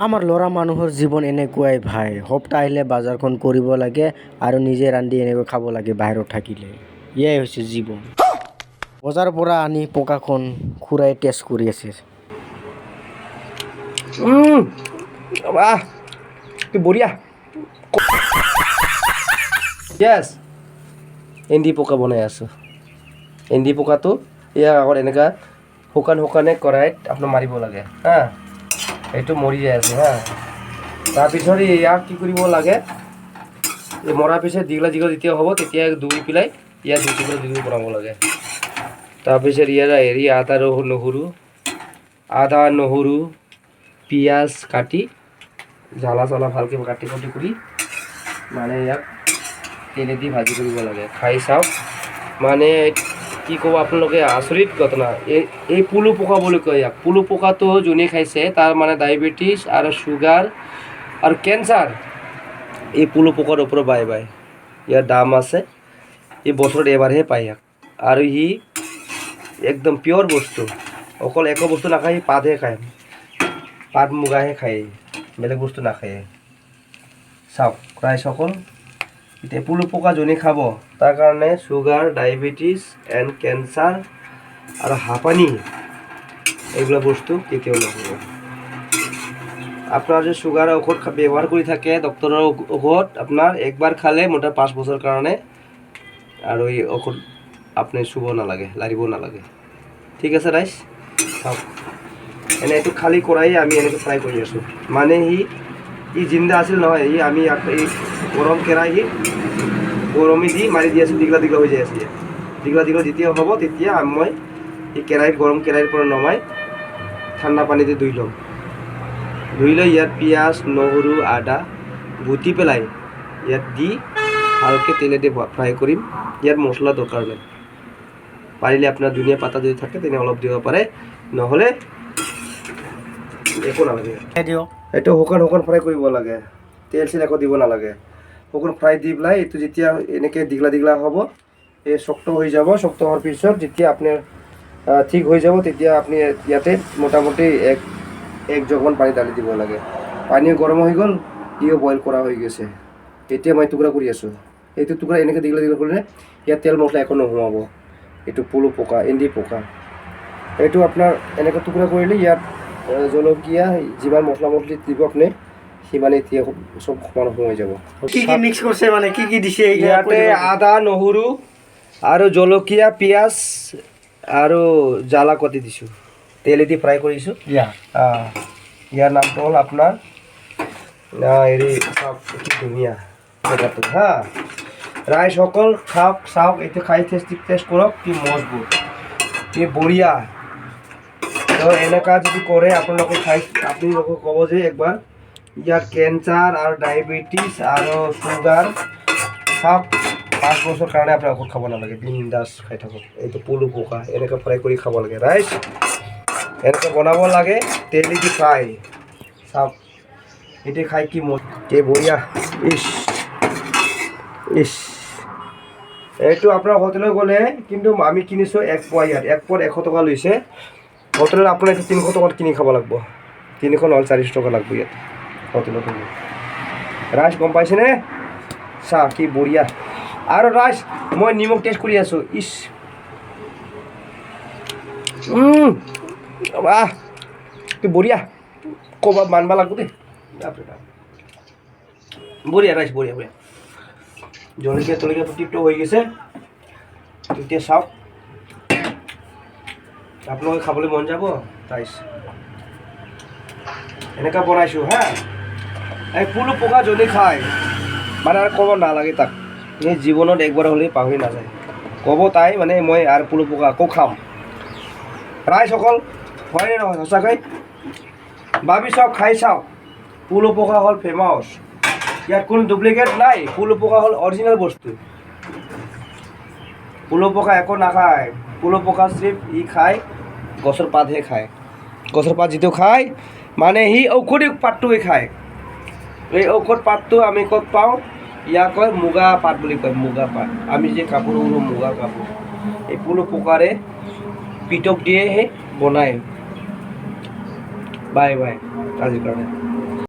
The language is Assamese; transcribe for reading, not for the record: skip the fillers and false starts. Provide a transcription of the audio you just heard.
আমাৰ ল'ৰা মানুহৰ জীৱন এনেকুৱাই ভাই, সপ্তাহ আহিলে বজাৰখন কৰিব লাগে আৰু নিজে ৰান্ধি এনেকৈ খাব লাগে বাহিৰত থাকিলে। এয়াই হৈছে জীৱন। বজাৰৰ পৰা আনি পকাখন খুৰাই টেষ্ট কৰি আছে। বাহ কি বঢ়িয়া। য়েছ, এন্দি পকা বনাই আছোঁ। এন্দি পকাটো ইয়াৰ আগত এনেকুৱা শুকানে কৰাইত আপোনাৰ মাৰিব লাগে হা। এইটো মৰি যায় আছে হা। তাৰপিছত ইয়াক কি কৰিব লাগে, এই মৰাৰ পিছত দীঘলা যেতিয়া হ'ব তেতিয়া ধুই পেলাই ইয়াত দুই বনাব লাগে। তাৰপিছত ইয়াৰ হেৰি আদা নহৰু পিঁয়াজ কাটি জ্বালা চালা ভালকৈ কাটি কৰি মানে ইয়াক তেলেদি ভাজি কৰিব লাগে। খাই চাওক, মানে কি ক'ব আপোনালোকে, আচৰিত ঘটনা। এই পুলু পোকা বুলি কয় ইয়াক। পুলু পোকাটো যোনে খাইছে তাৰ মানে ডায়েবেটিছ আৰু চুগাৰ আৰু কেঞ্চাৰ এই পুলু পোকাৰ ওপৰত বাই ইয়াৰ দাম আছে। এই বছৰত এবাৰহে পায় ইয়াক, আৰু সি একদম পিয়ৰ বস্তু। অকল একো বস্তু নাখায়, সি পাতহে খায়, পাত মুগাহে খায়, বেলেগ বস্তু নাখায়। চাওক ৰাইজসকল, এতিয়া পুলু পোকা যোনে খাব তাৰ কাৰণে চুগাৰ, ডায়েবেটিছ এণ্ড কেঞ্চাৰ আৰু হাঁপানি এইবিলাক বস্তু কেতিয়াও নহ'ব। আপোনাৰ যদি চুগাৰৰ ঔষধ ব্যৱহাৰ কৰি থাকে, ডক্টৰৰ ঔষধ আপোনাৰ একবাৰ খালে মোটা 5 বছৰ কাৰণে, আৰু এই ঔষধ আপুনি চুব নালাগে, লাৰিব নালাগে। ঠিক আছে ৰাইজ, চাওক এনে এইটো খালী কৰাই আমি এনেকৈ ফ্ৰাই কৰি আছোঁ। মানে ই জিন্দা আছিল নহয়, আমি এই গৰম কেৰাহীত গৰমে দি মাৰি দি আছোঁ, দীঘলা হৈ যায় আছে। দীঘলা যেতিয়া হ'ব তেতিয়া মই এই গৰম কেৰাহীৰ পৰা নমাই ঠাণ্ডা পানীতে ধুই ল'ম। ধুই লৈ ইয়াত পিঁয়াজ নহৰু আদা বুটি পেলাই ইয়াত দি ভালকৈ তেলেদি ফ্ৰাই কৰিম। ইয়াত মছলা দৰকাৰ নাই। পাৰিলে আপোনাৰ ধনিয়া পাতা যদি থাকে তেনে অলপ দিব পাৰে, নহ'লে একো নালাগে। এইটো শুকান ফ্ৰাই কৰিব লাগে, তেল চেল একো দিব নালাগে। শুকান ফ্ৰাই দি পেলাই এইটো যেতিয়া এনেকৈ দীঘলা হ'ব, এই শক্ত হৈ যাব। শক্ত হোৱাৰ পিছত যেতিয়া আপোনাৰ ঠিক হৈ যাব তেতিয়া আপুনি ইয়াতে মোটামুটি এক জগমান পানী ঢালি দিব লাগে। পানী গৰম হৈ গ'ল, ইও বইল কৰা হৈ গৈছে। এতিয়া মই টুকুৰা কৰি আছোঁ। এইটো টুকুৰা এনেকৈ দীঘলা কৰিলে ইয়াত তেল মছলা একো নোসোমাব। এইটো পুলু পোকা, এন্দি পোকা। এইটো আপোনাৰ এনেকৈ টুকুৰা কৰিলে ইয়াত জলকীয়া যিমান মছলা দিব আপুনি, সিমানে এতিয়া চব সমান সোমাই যাব। কি মিক্স কৰিছে, মানে কি দিছে? ইয়াতে আদা নহৰু আৰু জলকীয়া পিঁয়াজ আৰু জ্বালা কাটি দিছোঁ, তেলেদি ফ্ৰাই কৰিছোঁ। ইয়াৰ নামটো হ'ল আপোনাৰ হেৰি, কি ধুনীয়া জেগাটো হা। ৰাইজসকল খাওক, চাওক, এইটো খাই টেষ্ট কৰক, কি মজবুত, কি বঢ়িয়া। তো এনেকুৱা যদি কৰে আপোনালোকে খাই, আপোনালোকে ক'ব যে একবাৰ ইয়াৰ কেঞ্চাৰ আৰু ডায়েবেটিছ আৰু চুগাৰ চাওক, 5 বছৰ কাৰণে আপুনি ঔষধ খাব নালাগে, বিন্দাছ খাই থাকক। এইটো পুলু পোকা এনেকৈ ফ্ৰাই কৰি খাব লাগে ৰাইজ, এনেকৈ বনাব লাগে তেলেদি ফ্ৰাই। চাওক এইটো খাই কি বঢ়িয়া। এইটো আপোনাৰ হোটেলত গ'লে কিন্তু আমি কিনিছোঁ 1 পোৱা, ইয়াত 1 পোৱাত 100 টকা লৈছে। হোটেলত আপোনাৰ এইটো 300 টকাত কিনি খাব লাগিব, 300 নহ'লে 400 টকা লাগিব ইয়াত হোটেলত। ৰাইজ গম পাইছেনে? চাহ কি বঢ়িয়া। আৰু ৰাইজ মই নিমখ টেষ্ট কৰি আছোঁ। বাহ কি বঢ়িয়া, ক'ৰবাত মানবা লাগিব দেই। বঢ়িয়া ৰাইজ, বঢ়িয়া। জলকীয়া টিপটো হৈ গৈছে। এতিয়া চাওক, আপোনালোকে খাবলৈ মন যাব ৰাইজ। এনেকুৱা বনাইছোঁ হা। এই পুলু পোকা যদি খায় মানে আৰু ক'ব নালাগে তাক, এই জীৱনত একবাৰ হ'লেই পাহৰি নাযায়। ক'ব তাই মানে মই আৰু পুলু পোকা আকৌ খাম। ৰাইজসকল হয়নে নহয় সঁচাকৈ? ভাবি চাওক, খাই চাওক। পুলু পোকা হ'ল ফেমাছ, ইয়াত কোনো ডুপ্লিকেট নাই। পুলু পোকা হ'ল অৰিজিনেল বস্তু। পুলু পোকা একো নাখায়। পুলু পোকা চিফ খায় গছৰ পাতহে খায়। গছৰ পাত যিটো খায় মানে সি ঔষধি পাতটোৱে খায়। এই ঔষধ পাতটো আমি ক'ত পাওঁ? ইয়াক কয় মুগা পাত বুলি কয়, মুগা পাত। আমি যে কাপোৰ উৰো মুগা কাপোৰ, এই পুলু পোকাৰে পিটক দিয়েহে বনায়। বাই আজিৰ কাৰণে।